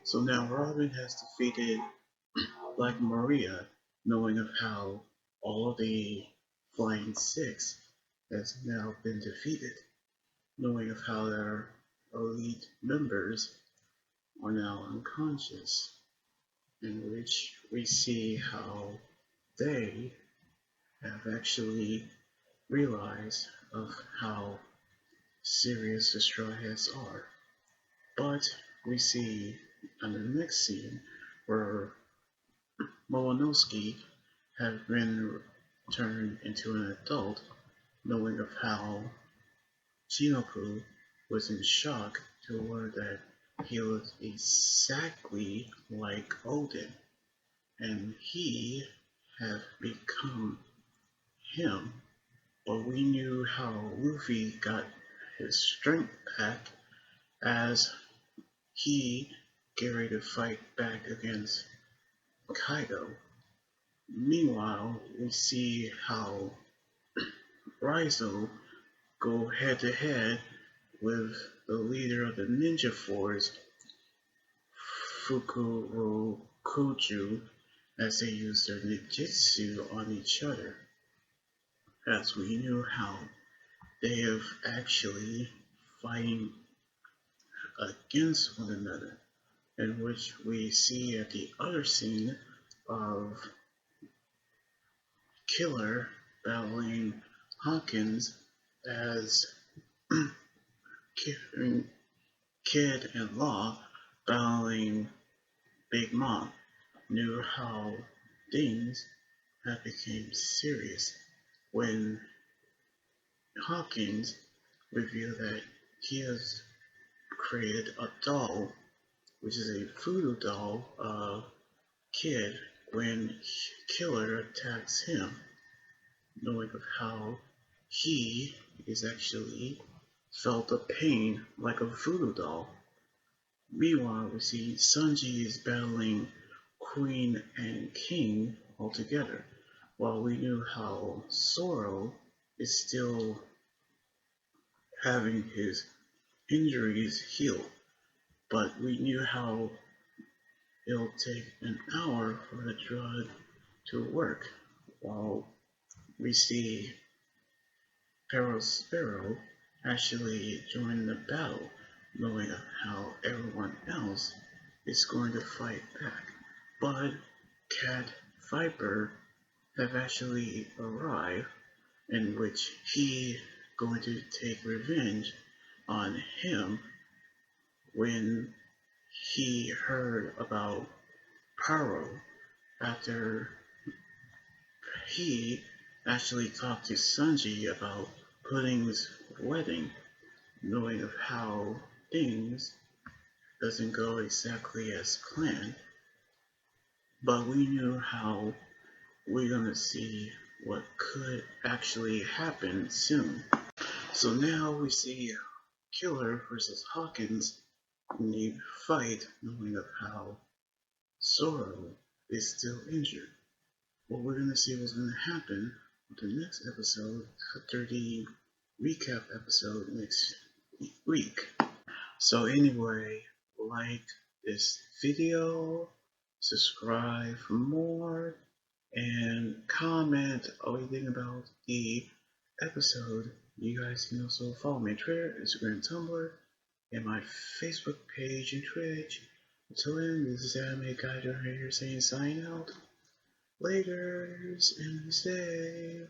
So now Robin has defeated Black Maria, knowing of how all of the Flying Six has now been defeated, knowing of how their elite members are now unconscious, in which we see how they have actually realized of how serious the Straw Hats are. But we see in the next scene where Momonosuke has been turned into an adult, knowing of how Shinobu was in shock to learn that he looked exactly like Odin, and he had become him. But we knew how Luffy got his strength back as he get ready to fight back against Kaido. Meanwhile, we see how Raizo go head to head with the leader of the ninja force, Fukurokuju, as they use their ninjutsu on each other. As we knew how they have actually fighting against one another, in which we see at the other scene of Killer battling Hawkins as Kid and Law battling Big Mom. Knew how things had become serious when Hawkins revealed that he has created a doll, which is a voodoo doll of Kid when Killer attacks him, knowing of how he is actually felt the pain like a voodoo doll. Meanwhile, we see Sanji is battling Queen and King all together, while we knew how Zoro is still having his injuries healed, but we knew how it'll take an hour for the drug to work, while we see Peril Sparrow actually join the battle, knowing how everyone else is going to fight back. But Cat Viper have actually arrived, in which he going to take revenge on him when he heard about Paro after he actually talked to Sanji about Pudding's wedding, knowing of how things doesn't go exactly as planned. But we knew how we're gonna see what could actually happen soon. So now we see Killer versus Hawkins in the fight, knowing of how Zoro is still injured. What we're gonna see what's gonna happen with the next episode after the recap episode next week. So anyway, like this video, subscribe for more, and comment everything about the episode. You guys can also follow me on Twitter, Instagram, Tumblr, and my Facebook page and Twitch. Until then, this is Anime Guy here saying sign out. Laters and be safe.